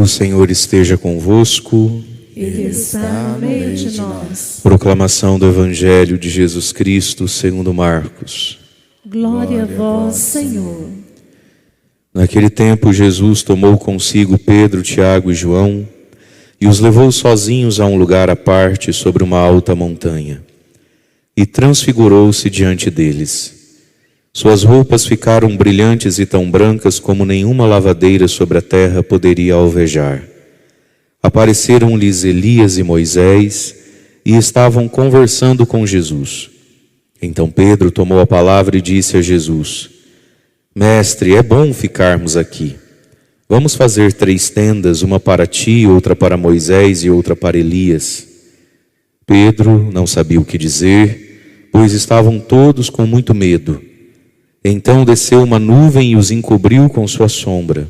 Senhor esteja convosco. Ele está no meio de nós. Proclamação do Evangelho de Jesus Cristo segundo Marcos. Glória a vós, Senhor. Naquele tempo, Jesus tomou consigo Pedro, Tiago e João e os levou sozinhos a um lugar à parte sobre uma alta montanha. E transfigurou-se diante deles. Suas roupas ficaram brilhantes e tão brancas como nenhuma lavadeira sobre a terra poderia alvejar. Apareceram-lhes Elias e Moisés e estavam conversando com Jesus. Então Pedro tomou a palavra e disse a Jesus: Mestre, é bom ficarmos aqui. Vamos fazer 3 tendas, uma para ti, outra para Moisés e outra para Elias. Pedro não sabia o que dizer, pois estavam todos com muito medo. Então desceu uma nuvem e os encobriu com sua sombra.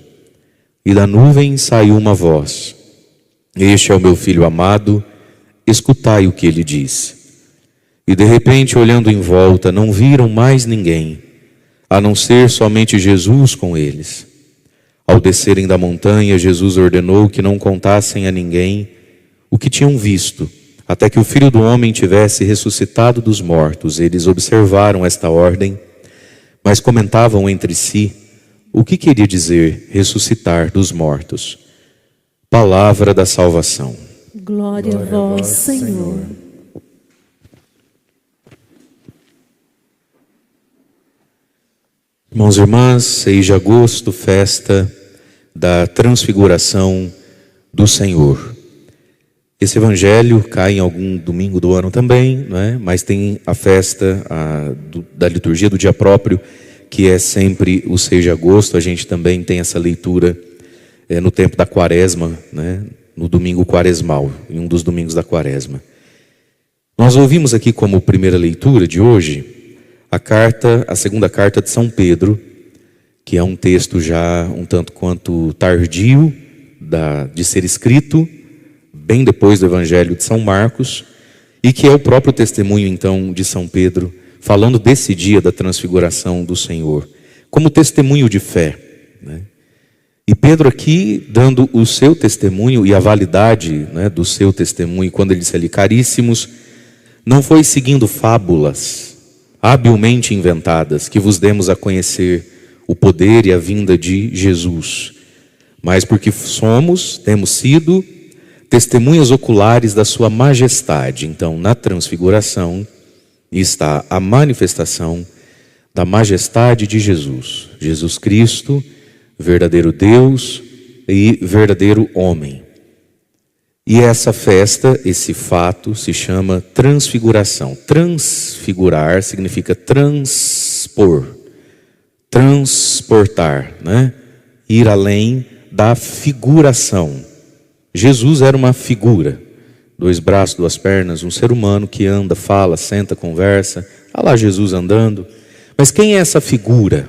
E da nuvem saiu uma voz: Este é o meu filho amado, escutai o que ele diz. E de repente, olhando em volta, não viram mais ninguém, a não ser somente Jesus com eles. Ao descerem da montanha, Jesus ordenou que não contassem a ninguém o que tinham visto, até que o Filho do Homem tivesse ressuscitado dos mortos. Eles observaram esta ordem, mas comentavam entre si o que queria dizer ressuscitar dos mortos. Palavra da salvação. Glória a vós, Senhor. Irmãos e irmãs, 6 de agosto, festa da transfiguração do Senhor. Esse evangelho cai em algum domingo do ano também, não é? Mas tem a festa da liturgia do dia próprio, que é sempre o 6 de agosto. A gente também tem essa leitura no tempo da quaresma, né? No domingo quaresmal, em um dos domingos da quaresma. Nós ouvimos aqui como primeira leitura de hoje a segunda carta de São Pedro, que é um texto já um tanto quanto tardio de ser escrito, bem depois do Evangelho de São Marcos, e que é o próprio testemunho então de São Pedro, falando desse dia da transfiguração do Senhor, como testemunho de fé, né? E Pedro aqui, dando o seu testemunho e a validade, né, do seu testemunho, quando ele disse ali, caríssimos, não foi seguindo fábulas habilmente inventadas que vos demos a conhecer o poder e a vinda de Jesus, mas porque temos sido testemunhas oculares da sua majestade. Então, na transfiguração está a manifestação da majestade de Jesus, Jesus Cristo, verdadeiro Deus e verdadeiro homem. E essa festa, esse fato, se chama transfiguração. Transfigurar significa transpor, transportar, né? Ir além da figuração. Jesus era uma figura, 2 braços, 2 pernas, um ser humano que anda, fala, senta, conversa. Olha lá Jesus andando. Mas quem é essa figura?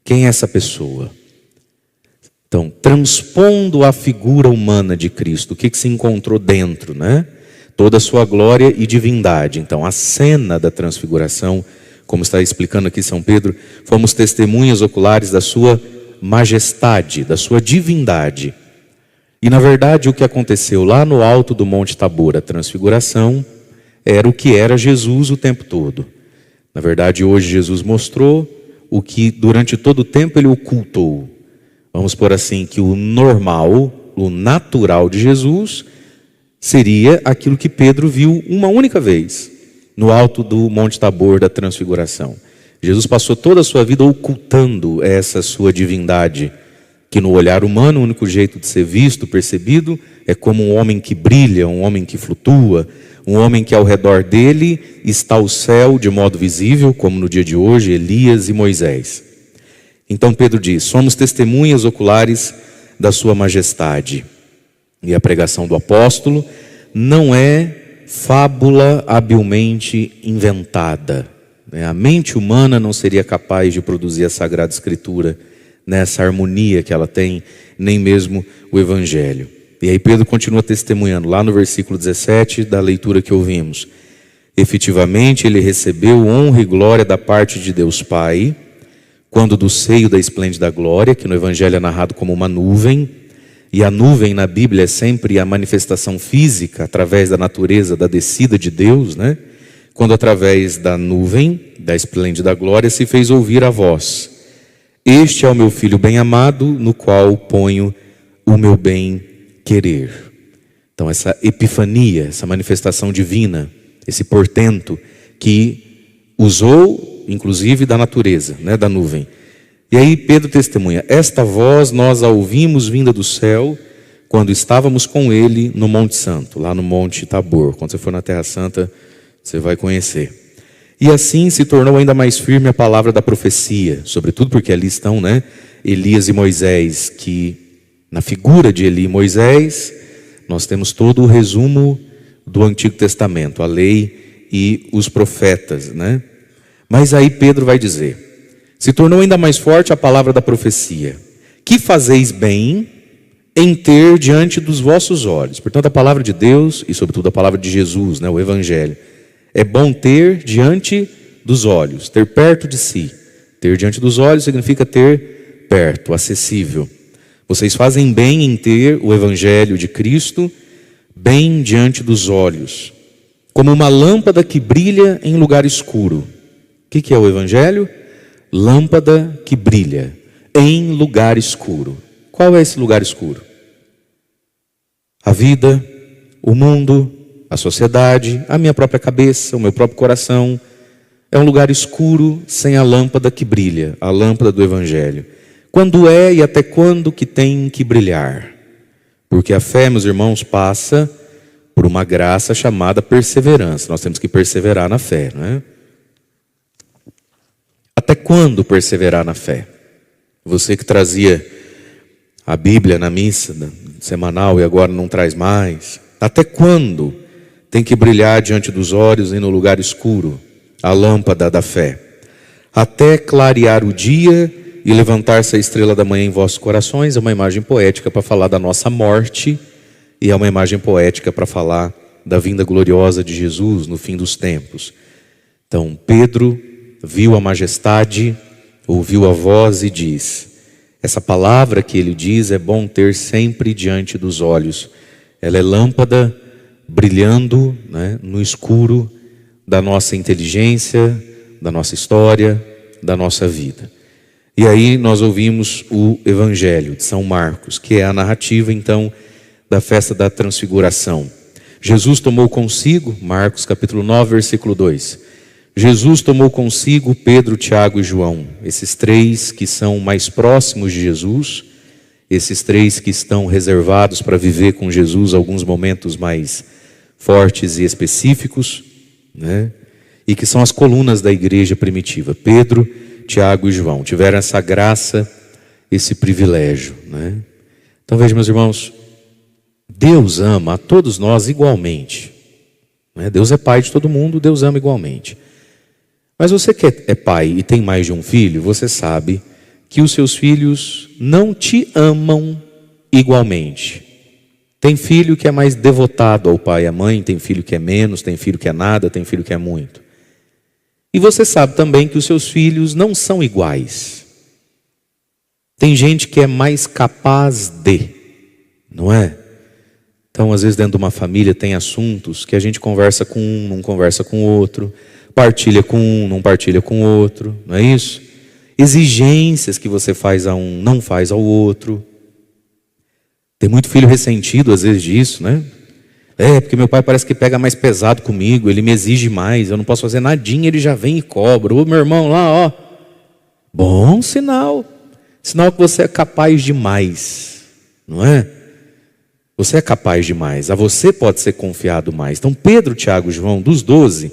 Quem é essa pessoa? Então, transpondo a figura humana de Cristo, o que se encontrou dentro, né? Toda a sua glória e divindade. Então, a cena da transfiguração, como está explicando aqui São Pedro, fomos testemunhas oculares da sua majestade, da sua divindade. E na verdade o que aconteceu lá no alto do Monte Tabor, a transfiguração, era o que era Jesus o tempo todo. Na verdade hoje Jesus mostrou o que durante todo o tempo ele ocultou. Vamos pôr assim, que o normal, o natural de Jesus seria aquilo que Pedro viu uma única vez no alto do Monte Tabor da transfiguração. Jesus passou toda a sua vida ocultando essa sua divindade, que no olhar humano o único jeito de ser visto, percebido, é como um homem que brilha, um homem que flutua, um homem que ao redor dele está o céu de modo visível, como no dia de hoje, Elias e Moisés. Então Pedro diz, somos testemunhas oculares da sua majestade. E a pregação do apóstolo não é fábula habilmente inventada. A mente humana não seria capaz de produzir a Sagrada Escritura nessa harmonia que ela tem, nem mesmo o Evangelho. E aí Pedro continua testemunhando, lá no versículo 17 da leitura que ouvimos. Efetivamente ele recebeu honra e glória da parte de Deus Pai, quando do seio da esplêndida glória, que no Evangelho é narrado como uma nuvem, e a nuvem na Bíblia é sempre a manifestação física através da natureza, da descida de Deus, né? Quando através da nuvem, da esplêndida glória, se fez ouvir a voz: este é o meu filho bem-amado, no qual ponho o meu bem-querer. Então essa epifania, essa manifestação divina, esse portento que usou, inclusive, da natureza, né, da nuvem. E aí Pedro testemunha: esta voz nós a ouvimos vinda do céu, quando estávamos com ele no Monte Santo, lá no Monte Tabor. Quando você for na Terra Santa, você vai conhecer. E assim se tornou ainda mais firme a palavra da profecia, sobretudo porque ali estão, né, Elias e Moisés, que na figura de Eli e Moisés, nós temos todo o resumo do Antigo Testamento, a lei e os profetas, né? Mas aí Pedro vai dizer: se tornou ainda mais forte a palavra da profecia, que fazeis bem em ter diante dos vossos olhos. Portanto, a palavra de Deus e sobretudo a palavra de Jesus, né, o Evangelho, é bom ter diante dos olhos, ter perto de si. Ter diante dos olhos significa ter perto, acessível. Vocês fazem bem em ter o Evangelho de Cristo bem diante dos olhos, como uma lâmpada que brilha em lugar escuro. O que é o Evangelho? Lâmpada que brilha em lugar escuro. Qual é esse lugar escuro? A vida, o mundo, a sociedade, a minha própria cabeça, o meu próprio coração. É um lugar escuro sem a lâmpada que brilha, a lâmpada do Evangelho. Quando é e até quando que tem que brilhar? Porque a fé, meus irmãos, passa por uma graça chamada perseverança. Nós temos que perseverar na fé, não é? Até quando perseverar na fé? Você que trazia a Bíblia na missa semanal e agora não traz mais. Até quando tem que brilhar diante dos olhos e no lugar escuro a lâmpada da fé? Até clarear o dia e levantar-se a estrela da manhã em vossos corações. É uma imagem poética para falar da nossa morte e é uma imagem poética para falar da vinda gloriosa de Jesus no fim dos tempos. Então Pedro viu a majestade, ouviu a voz e diz: essa palavra que ele diz é bom ter sempre diante dos olhos. Ela é lâmpada brilhando, né, no escuro da nossa inteligência, da nossa história, da nossa vida. E aí nós ouvimos o Evangelho de São Marcos, que é a narrativa então da festa da transfiguração. Jesus tomou consigo, Marcos capítulo 9, versículo 2. Jesus tomou consigo Pedro, Tiago e João, esses três que são mais próximos de Jesus, esses três que estão reservados para viver com Jesus alguns momentos mais fortes e específicos, né? E que são as colunas da igreja primitiva. Pedro, Tiago e João tiveram essa graça, esse privilégio, né? Então veja, meus irmãos, Deus ama a todos nós igualmente, né? Deus é pai de todo mundo, Deus ama igualmente. Mas você que é pai e tem mais de um filho, você sabe que os seus filhos não te amam igualmente. Tem filho que é mais devotado ao pai e à mãe, tem filho que é menos, tem filho que é nada, tem filho que é muito. E você sabe também que os seus filhos não são iguais. Tem gente que é mais capaz de, não é? Então, às vezes, dentro de uma família tem assuntos que a gente conversa com um, não conversa com o outro, partilha com um, não partilha com o outro, não é isso? Exigências que você faz a um, não faz ao outro. Tem muito filho ressentido, às vezes, disso, né? Porque meu pai parece que pega mais pesado comigo, ele me exige mais, eu não posso fazer nadinha, ele já vem e cobra. Ô, meu irmão lá, ó. Bom sinal. Sinal que você é capaz demais, não é? Você é capaz demais, a você pode ser confiado mais. Então Pedro, Tiago e João, dos 12,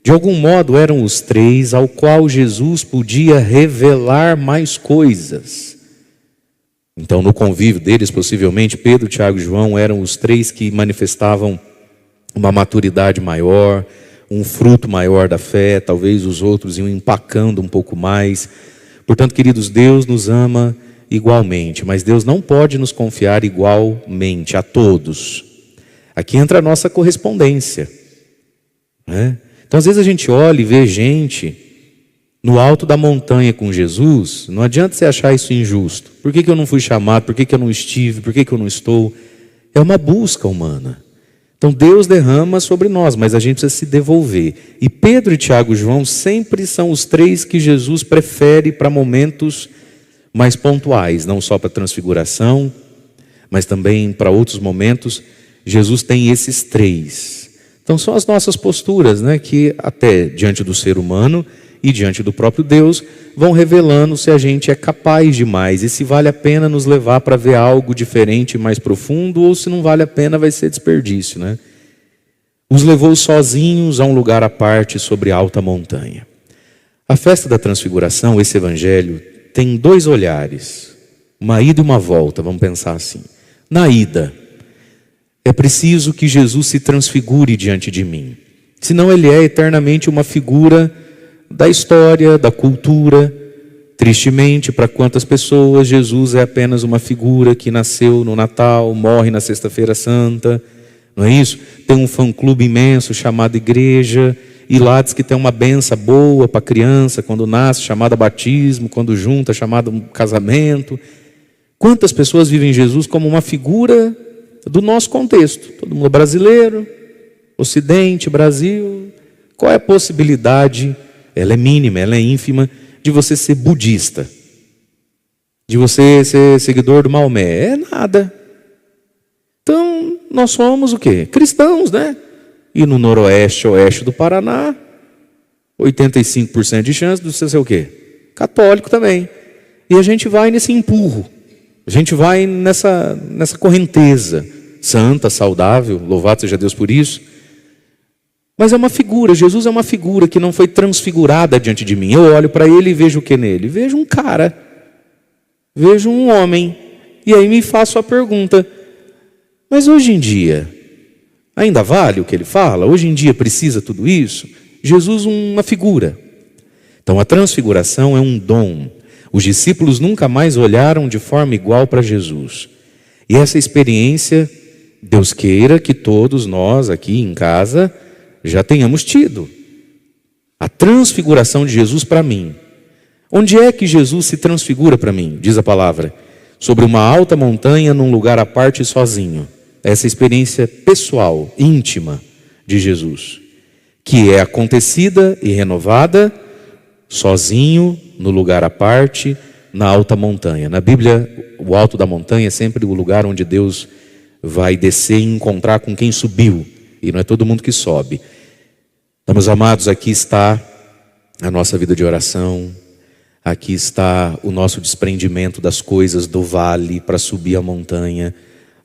de algum modo eram os três ao qual Jesus podia revelar mais coisas. Então no convívio deles, possivelmente, Pedro, Tiago e João eram os três que manifestavam uma maturidade maior, um fruto maior da fé. Talvez os outros iam empacando um pouco mais. Portanto, queridos, Deus nos ama igualmente, mas Deus não pode nos confiar igualmente a todos. Aqui entra a nossa correspondência, né? Então às vezes a gente olha e vê gente no alto da montanha com Jesus, não adianta você achar isso injusto. Por que eu não fui chamado? Por que eu não estive? Por que eu não estou? É uma busca humana. Então Deus derrama sobre nós, mas a gente precisa se devolver. E Pedro, Tiago e João sempre são os três que Jesus prefere para momentos mais pontuais, não só para a transfiguração, mas também para outros momentos. Jesus tem esses três. Então são as nossas posturas, né, que até diante do ser humano e diante do próprio Deus vão revelando se a gente é capaz de mais e se vale a pena nos levar para ver algo diferente, mais profundo, ou se não vale a pena vai ser desperdício, né? Os levou sozinhos a um lugar à parte sobre alta montanha. A festa da transfiguração, esse evangelho, tem dois olhares, uma ida e uma volta, vamos pensar assim. Na ida, é preciso que Jesus se transfigure diante de mim, senão ele é eternamente uma figura da história, da cultura. Tristemente, para quantas pessoas, Jesus é apenas uma figura que nasceu no Natal, morre na Sexta-feira Santa, não é isso? Tem um fã-clube imenso chamado igreja, e lá diz que tem uma benção boa para a criança, quando nasce, chamada batismo, quando junta, chamado casamento. Quantas pessoas vivem Jesus como uma figura do nosso contexto? Todo mundo brasileiro, Ocidente, Brasil. Qual é a possibilidade? Ela é mínima, ela é ínfima, de você ser budista, de você ser seguidor do Maomé. É nada. Então, nós somos o quê? Cristãos, né? E no noroeste, oeste do Paraná, 85% de chance de você ser o quê? Católico também. E a gente vai nesse empurro, a gente vai nessa correnteza santa, saudável, louvado seja Deus por isso. Mas é uma figura, Jesus é uma figura que não foi transfigurada diante de mim. Eu olho para ele e vejo o que nele? Vejo um cara, vejo um homem. E aí me faço a pergunta, mas hoje em dia, ainda vale o que ele fala? Hoje em dia precisa tudo isso? Jesus uma figura. Então a transfiguração é um dom. Os discípulos nunca mais olharam de forma igual para Jesus. E essa experiência, Deus queira que todos nós aqui em casa já tenhamos tido. A transfiguração de Jesus para mim. Onde é que Jesus se transfigura para mim? Diz a palavra. Sobre uma alta montanha, num lugar à parte sozinho. Essa experiência pessoal, íntima de Jesus, que é acontecida e renovada sozinho, no lugar à parte, na alta montanha. Na Bíblia, o alto da montanha é sempre o lugar onde Deus vai descer e encontrar com quem subiu. E não é todo mundo que sobe. Então, meus amados, aqui está a nossa vida de oração. Aqui está o nosso desprendimento das coisas do vale para subir a montanha.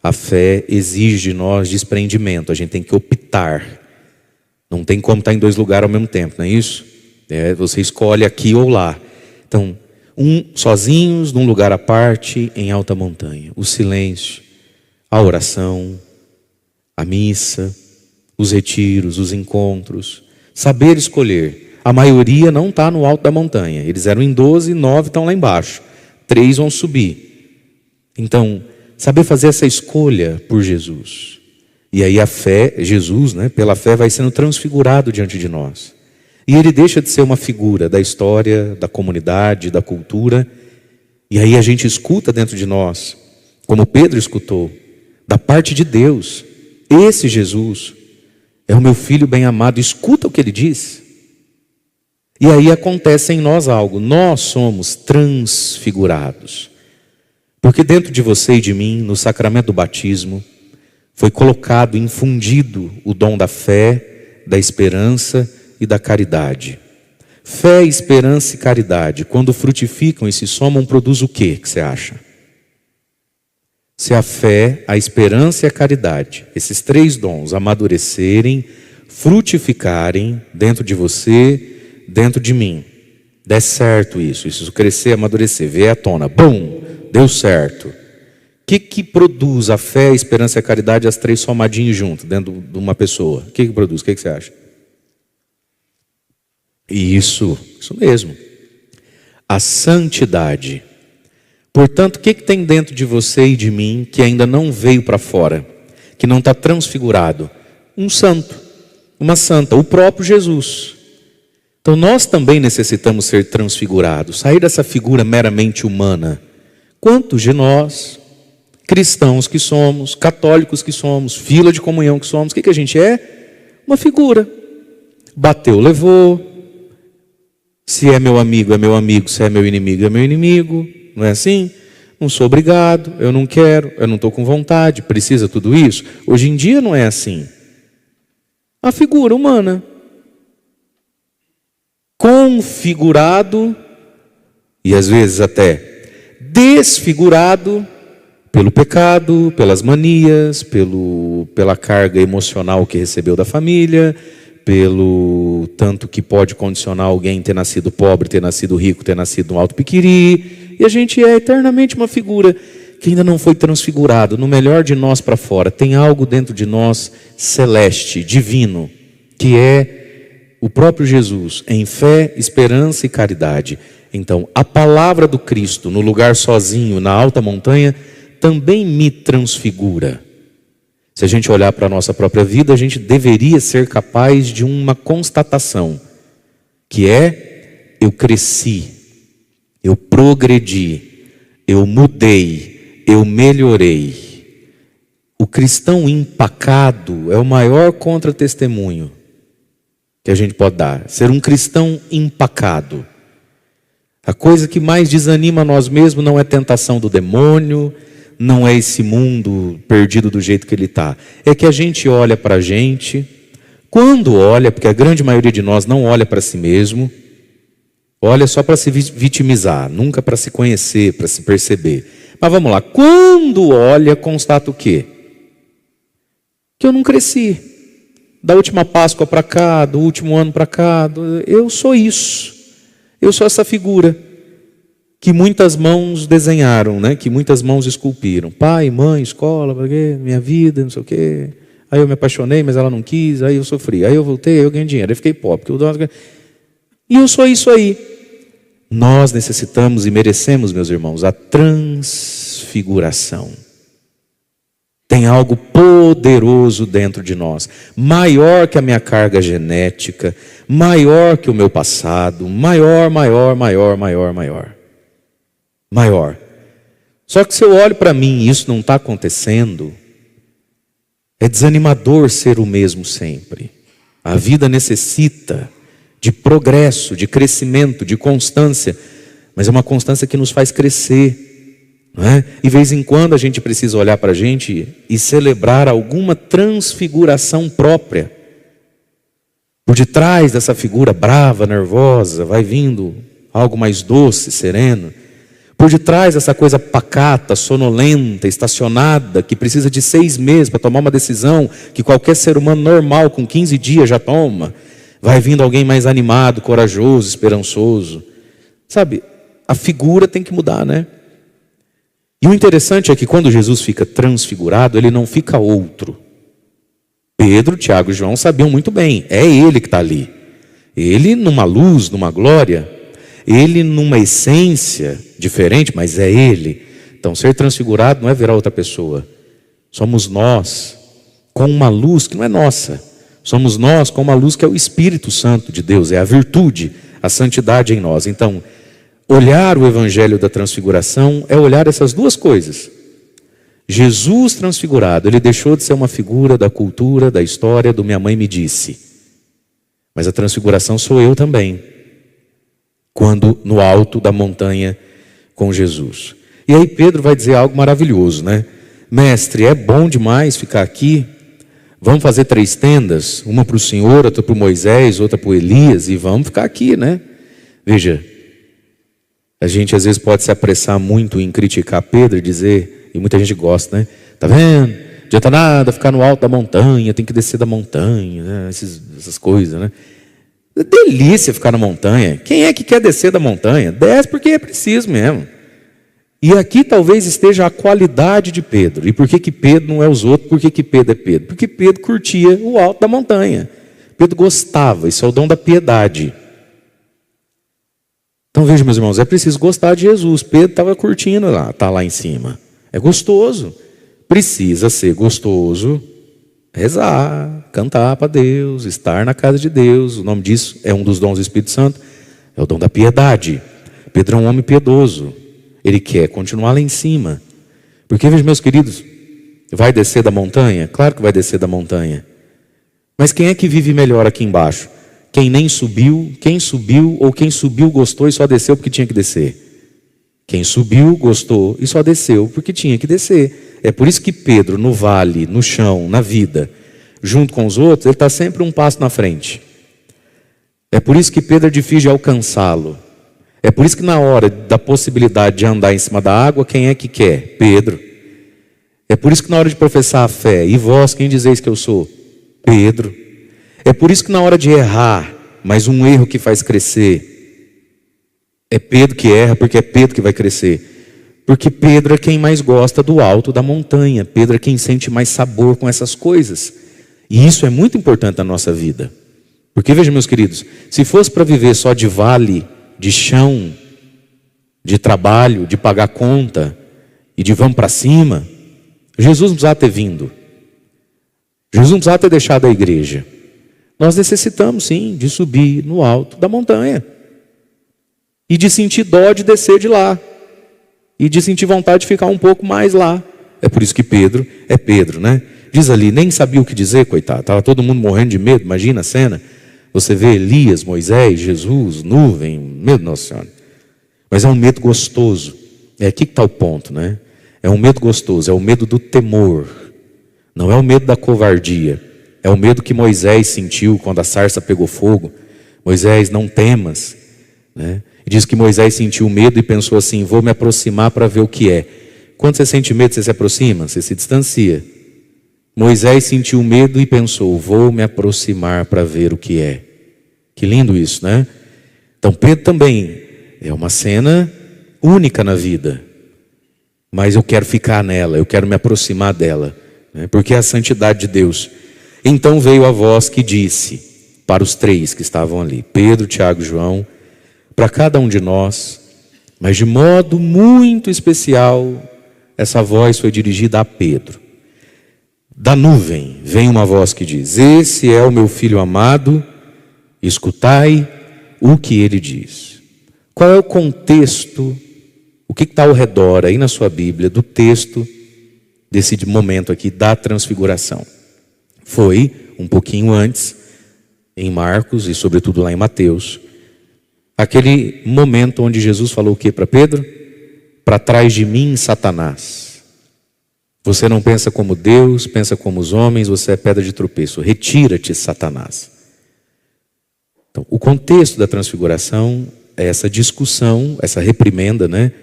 A fé exige de nós desprendimento. A gente tem que optar. Não tem como estar em dois lugares ao mesmo tempo, não é isso? Você escolhe aqui ou lá. Então, sozinhos, num lugar à parte, em alta montanha. O silêncio, a oração, a missa, os retiros, os encontros. Saber escolher. A maioria não está no alto da montanha. Eles eram em 12, 9 estão lá embaixo. 3 vão subir. Então, saber fazer essa escolha por Jesus. E aí a fé, Jesus, né, pela fé vai sendo transfigurado diante de nós. E ele deixa de ser uma figura da história, da comunidade, da cultura. E aí a gente escuta dentro de nós, como Pedro escutou, da parte de Deus. Esse Jesus é o meu filho bem amado. Escuta o que ele diz. E aí acontece em nós algo. Nós somos transfigurados. Porque dentro de você e de mim, no sacramento do batismo, foi colocado, infundido o dom da fé, da esperança e da caridade. Fé, esperança e caridade, quando frutificam e se somam, produz o quê que você acha? Se a fé, a esperança e a caridade, esses três dons amadurecerem, frutificarem dentro de você, dentro de mim, der certo isso crescer, amadurecer, vier à tona, bum, deu certo. O que produz a fé, a esperança e a caridade, as três somadinhos juntos, dentro de uma pessoa? O que produz? O que você acha? Isso mesmo. A santidade. Portanto, o que tem dentro de você e de mim que ainda não veio para fora? Que não está transfigurado? Um santo, uma santa, o próprio Jesus. Então nós também necessitamos ser transfigurados, sair dessa figura meramente humana. Quantos de nós, cristãos que somos, católicos que somos, fila de comunhão que somos, o que a gente é? Uma figura. Bateu, levou. Se é meu amigo, se é meu inimigo, é meu inimigo. Não é assim? Não sou obrigado, eu não quero, eu não estou com vontade, precisa tudo isso? Hoje em dia não é assim. A figura humana. Configurado, e às vezes até desfigurado pelo pecado, pelas manias, pela carga emocional que recebeu da família, pelo tanto que pode condicionar alguém ter nascido pobre, ter nascido rico, ter nascido um alto piquiri, e a gente é eternamente uma figura que ainda não foi transfigurado, no melhor de nós para fora. Tem algo dentro de nós celeste, divino, que é o próprio Jesus, em fé, esperança e caridade. Então, a palavra do Cristo, no lugar sozinho, na alta montanha, também me transfigura. Se a gente olhar para a nossa própria vida, a gente deveria ser capaz de uma constatação, que é: eu cresci, eu progredi, eu mudei, eu melhorei. O cristão empacado é o maior contra-testemunho que a gente pode dar. Ser um cristão empacado. A coisa que mais desanima nós mesmos não é tentação do demônio, não é esse mundo perdido do jeito que ele está. É que a gente olha para a gente, quando olha, porque a grande maioria de nós não olha para si mesmo, olha só para se vitimizar, nunca para se conhecer, para se perceber. Mas vamos lá, quando olha, constata o quê? Que eu não cresci. Da última Páscoa para cá, do último ano para cá, eu sou isso. Eu sou essa figura que muitas mãos desenharam, né? Que muitas mãos esculpiram. Pai, mãe, escola, minha vida, não sei o quê. Aí eu me apaixonei, mas ela não quis, aí eu sofri. Aí eu voltei, aí eu ganhei dinheiro, aí fiquei pobre. E eu sou isso aí. Nós necessitamos e merecemos, meus irmãos, a transfiguração. Tem algo poderoso dentro de nós, maior que a minha carga genética, maior que o meu passado, maior. Só que se eu olho para mim e isso não está acontecendo, é desanimador ser o mesmo sempre. A vida necessita de progresso, de crescimento, de constância, mas é uma constância que nos faz crescer. Não é? E de vez em quando a gente precisa olhar para a gente e celebrar alguma transfiguração própria. Por detrás dessa figura brava, nervosa, vai vindo algo mais doce, sereno. Por detrás dessa coisa pacata, sonolenta, estacionada, que precisa de 6 meses para tomar uma decisão que qualquer ser humano normal com 15 dias já toma, vai vindo alguém mais animado, corajoso, esperançoso. Sabe, a figura tem que mudar, né? E o interessante é que quando Jesus fica transfigurado, ele não fica outro. Pedro, Tiago e João sabiam muito bem, é ele que está ali. Ele numa luz, numa glória, ele numa essência diferente, mas é ele. Então ser transfigurado não é virar outra pessoa. Somos nós com uma luz que não é nossa. Somos nós com uma luz que é o Espírito Santo de Deus, é a virtude, a santidade em nós. Então, olhar o evangelho da transfiguração é olhar essas duas coisas. Jesus transfigurado, ele deixou de ser uma figura da cultura, da história, do minha mãe me disse. Mas a transfiguração sou eu também, quando no alto da montanha com Jesus. E aí Pedro vai dizer algo maravilhoso, né? Mestre, é bom demais ficar aqui. Vamos fazer 3 tendas, uma para o Senhor, outra para o Moisés, outra para o Elias, e vamos ficar aqui, né? Veja, a gente às vezes pode se apressar muito em criticar Pedro e dizer, e muita gente gosta, né? Tá vendo? Não adianta nada ficar no alto da montanha, tem que descer da montanha, né? Essas coisas, né? É delícia ficar na montanha. Quem é que quer descer da montanha? Desce porque é preciso mesmo. E aqui talvez esteja a qualidade de Pedro. E por que Pedro não é os outros? Por que Pedro é Pedro? Porque Pedro curtia o alto da montanha. Pedro gostava, isso é o dom da piedade. Então veja, meus irmãos, é preciso gostar de Jesus. Pedro estava curtindo lá, está lá em cima. É gostoso. Precisa ser gostoso Rezar, cantar para Deus, estar na casa de Deus. O nome disso é um dos dons do Espírito Santo, é o dom da piedade. Pedro é um homem piedoso, ele quer continuar lá em cima. Porque, veja, meus queridos, vai descer da montanha? Claro que vai descer da montanha. Mas quem é que vive melhor aqui embaixo? Quem nem subiu, quem subiu, ou quem subiu gostou e só desceu porque tinha que descer? Quem subiu, gostou e só desceu porque tinha que descer. É por isso que Pedro, no vale, no chão, na vida, junto com os outros, ele está sempre um passo na frente. É por isso que Pedro é difícil de alcançá-lo. É por isso que na hora da possibilidade de andar em cima da água, quem é que quer? Pedro. É por isso que na hora de professar a fé, e vós, quem dizeis que eu sou? Pedro. É por isso que na hora de errar, mas um erro que faz crescer, é Pedro que erra, porque é Pedro que vai crescer. Porque Pedro é quem mais gosta do alto da montanha. Pedro é quem sente mais sabor com essas coisas. E isso é muito importante na nossa vida. Porque, veja, meus queridos, se fosse para viver só de vale, de chão, de trabalho, de pagar conta e de vamos para cima, Jesus não precisava ter vindo. Jesus não precisava ter deixado a igreja. Nós necessitamos, sim, de subir no alto da montanha. E de sentir dó de descer de lá. E de sentir vontade de ficar um pouco mais lá. É por isso que Pedro é Pedro, né? Diz ali, nem sabia o que dizer, coitado. Estava todo mundo morrendo de medo, imagina a cena. Você vê Elias, Moisés, Jesus, nuvem, medo, Nossa Senhora. Mas é um medo gostoso. É aqui que está o ponto, né? É um medo gostoso, é o medo do temor. Não é o medo da covardia. É o medo que Moisés sentiu quando a sarça pegou fogo. Moisés, não temas, né? Diz que Moisés sentiu medo e pensou assim, vou me aproximar para ver o que é. Quando você sente medo, você se aproxima, você se distancia. Moisés sentiu medo e pensou, vou me aproximar para ver o que é. Que lindo isso, né? Então Pedro também é uma cena única na vida. Mas eu quero ficar nela, eu quero me aproximar dela, né? Porque é a santidade de Deus. Então veio a voz que disse para os três que estavam ali, Pedro, Tiago e João, para cada um de nós, mas de modo muito especial, essa voz foi dirigida a Pedro. Da nuvem vem uma voz que diz, esse é o meu filho amado, escutai o que ele diz. Qual é o contexto, o que está ao redor aí na sua Bíblia, do texto desse momento aqui da transfiguração? Foi um pouquinho antes, em Marcos e sobretudo lá em Mateus, aquele momento onde Jesus falou o que para Pedro? Para trás de mim, Satanás. Você não pensa como Deus, pensa como os homens, você é pedra de tropeço. Retira-te, Satanás. Então, o contexto da transfiguração é essa discussão, essa reprimenda, né,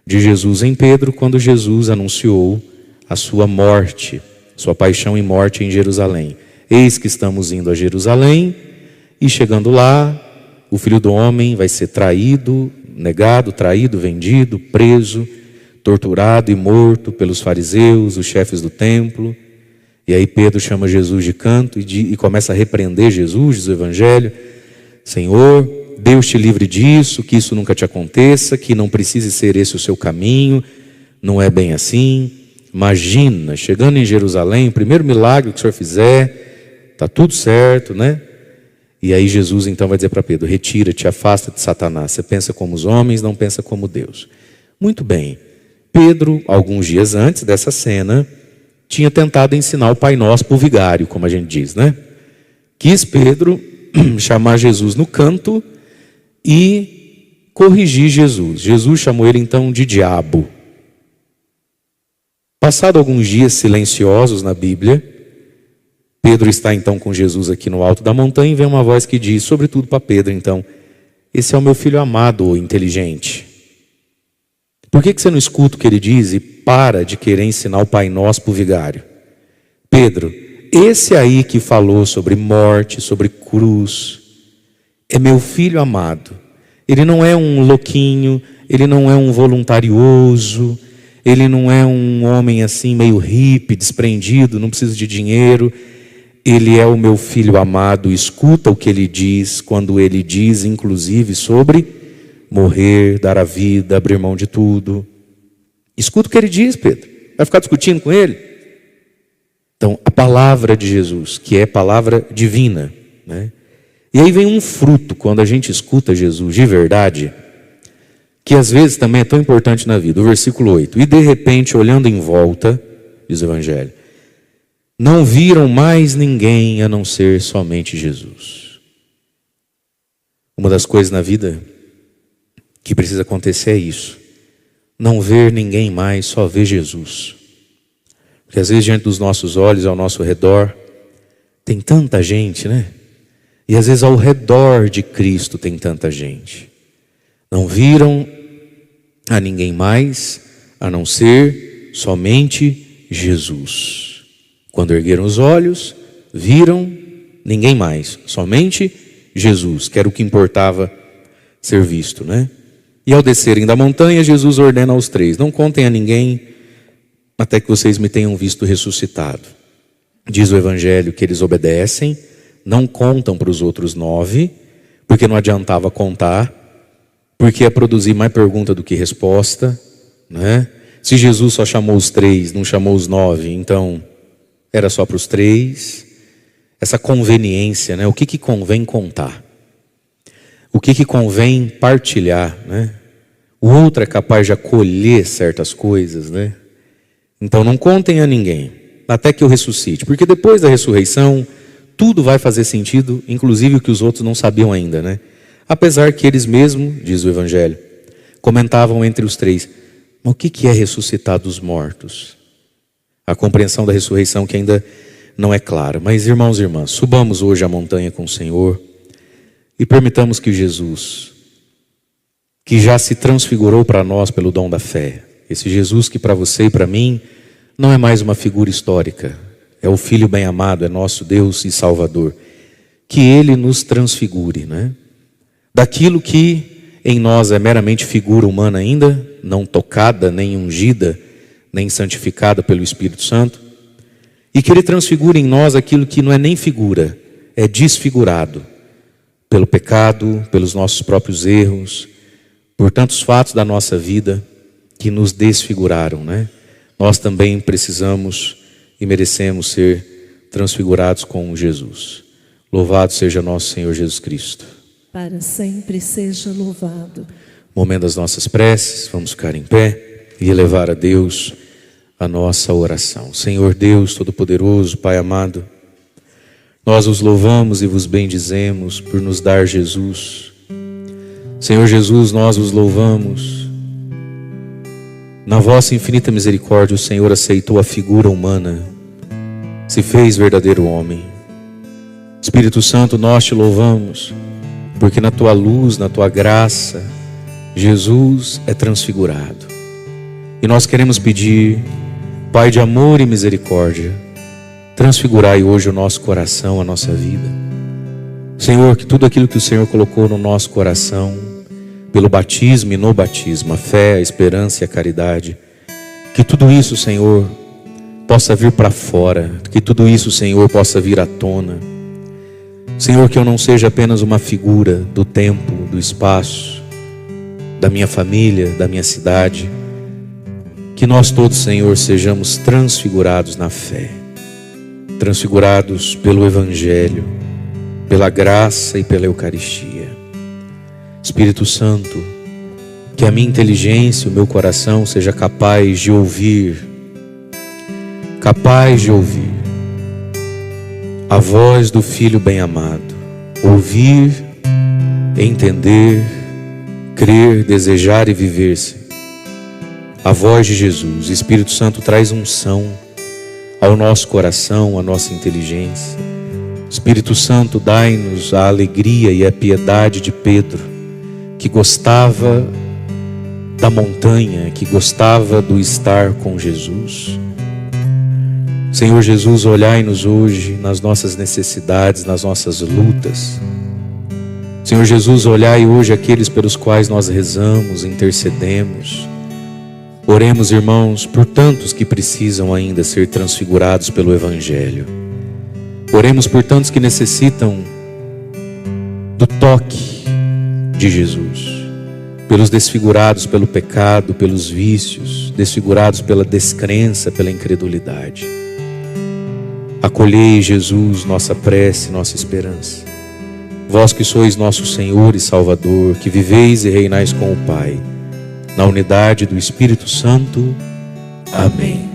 de Jesus em Pedro, quando Jesus anunciou a sua morte, sua paixão e morte em Jerusalém. Eis que estamos indo a Jerusalém, e chegando lá, o Filho do Homem vai ser traído, negado, traído, vendido, preso, torturado e morto pelos fariseus, os chefes do templo. E aí Pedro chama Jesus de canto e começa a repreender Jesus, diz o Evangelho. Senhor, Deus te livre disso, que isso nunca te aconteça, que não precise ser esse o seu caminho, não é bem assim. Imagina, chegando em Jerusalém, o primeiro milagre que o Senhor fizer, está tudo certo, né? E aí Jesus então vai dizer para Pedro, retira-te, afasta-te, Satanás. Você pensa como os homens, não pensa como Deus. Muito bem. Pedro, alguns dias antes dessa cena, tinha tentado ensinar o Pai Nosso para o vigário, como a gente diz, né? Quis Pedro chamar Jesus no canto e corrigir Jesus. Jesus chamou ele então de diabo. Passado alguns dias silenciosos na Bíblia, Pedro está então com Jesus aqui no alto da montanha e vem uma voz que diz, sobretudo para Pedro então, esse é o meu filho amado, inteligente. Por que você não escuta o que ele diz e para de querer ensinar o Pai Nosso para o vigário? Pedro, esse aí que falou sobre morte, sobre cruz, é meu filho amado. Ele não é um louquinho, ele não é um voluntarioso, ele não é um homem assim meio hippie, desprendido, não precisa de dinheiro. Ele é o meu filho amado, escuta o que ele diz, quando ele diz inclusive sobre morrer, dar a vida, abrir mão de tudo. Escuta o que ele diz, Pedro. Vai ficar discutindo com ele? Então, a palavra de Jesus, que é palavra divina, né? E aí vem um fruto, quando a gente escuta Jesus de verdade, que às vezes também é tão importante na vida. O versículo 8. E de repente, olhando em volta, diz o Evangelho, não viram mais ninguém a não ser somente Jesus. Uma das coisas na vida que precisa acontecer é isso. Não ver ninguém mais, só ver Jesus. Porque às vezes diante dos nossos olhos, ao nosso redor, tem tanta gente, né? E às vezes ao redor de Cristo tem tanta gente. Não viram a ninguém mais, a não ser somente Jesus. Quando ergueram os olhos, viram ninguém mais, somente Jesus, que era o que importava ser visto, né? E ao descerem da montanha, Jesus ordena aos 3, não contem a ninguém até que vocês me tenham visto ressuscitado. Diz o Evangelho que eles obedecem, não contam para os outros 9, porque não adiantava contar, porque ia produzir mais pergunta do que resposta, né? Se Jesus só chamou os 3, não chamou os 9, então era só para os 3. Essa conveniência, né? O que convém contar? O que convém partilhar, né? O outro é capaz de acolher certas coisas, né? Então não contem a ninguém, até que eu ressuscite, porque depois da ressurreição tudo vai fazer sentido, inclusive o que os outros não sabiam ainda, né? Apesar que eles mesmos, diz o Evangelho, comentavam entre os 3, mas o que é ressuscitar dos mortos? A compreensão da ressurreição que ainda não é clara. Mas irmãos e irmãs, subamos hoje a montanha com o Senhor e permitamos que Jesus, que já se transfigurou para nós pelo dom da fé, esse Jesus que para você e para mim não é mais uma figura histórica, é o Filho bem-amado, é nosso Deus e Salvador, que Ele nos transfigure, né? Daquilo que em nós é meramente figura humana ainda, não tocada, nem ungida, nem santificada pelo Espírito Santo, e que Ele transfigure em nós aquilo que não é nem figura, é desfigurado pelo pecado, pelos nossos próprios erros, por tantos fatos da nossa vida que nos desfiguraram, né? Nós também precisamos e merecemos ser transfigurados com Jesus. Louvado seja nosso Senhor Jesus Cristo. Para sempre seja louvado. Momento das nossas preces, vamos ficar em pé e elevar a Deus a nossa oração. Senhor Deus Todo-Poderoso, Pai amado, nós os louvamos e vos bendizemos por nos dar Jesus. Senhor Jesus, nós os louvamos. Na vossa infinita misericórdia, o Senhor aceitou a figura humana, se fez verdadeiro homem. Espírito Santo, nós te louvamos, porque na tua luz, na tua graça, Jesus é transfigurado. E nós queremos pedir, Pai de amor e misericórdia, transfigurai hoje o nosso coração, a nossa vida. Senhor, que tudo aquilo que o Senhor colocou no nosso coração, pelo batismo e no batismo, a fé, a esperança e a caridade, que tudo isso, Senhor, possa vir para fora, que tudo isso, Senhor, possa vir à tona. Senhor, que eu não seja apenas uma figura do tempo, do espaço, da minha família, da minha cidade, que nós todos, Senhor, sejamos transfigurados na fé, transfigurados pelo Evangelho, pela graça e pela Eucaristia. Espírito Santo, que a minha inteligência, o meu coração seja capaz de ouvir a voz do Filho bem-amado, ouvir, entender, crer, desejar e viver-se a voz de Jesus. Espírito Santo, traz unção ao nosso coração, à nossa inteligência. Espírito Santo, dai-nos a alegria e a piedade de Pedro, que gostava da montanha, que gostava do estar com Jesus. Senhor Jesus, olhai-nos hoje nas nossas necessidades, nas nossas lutas. Senhor Jesus, olhai hoje aqueles pelos quais nós rezamos, intercedemos. Oremos, irmãos, por tantos que precisam ainda ser transfigurados pelo Evangelho. Oremos por tantos que necessitam do toque de Jesus, pelos desfigurados pelo pecado, pelos vícios, desfigurados pela descrença, pela incredulidade. Acolhei, Jesus, nossa prece, nossa esperança. Vós que sois nosso Senhor e Salvador, que viveis e reinais com o Pai, na unidade do Espírito Santo. Amém.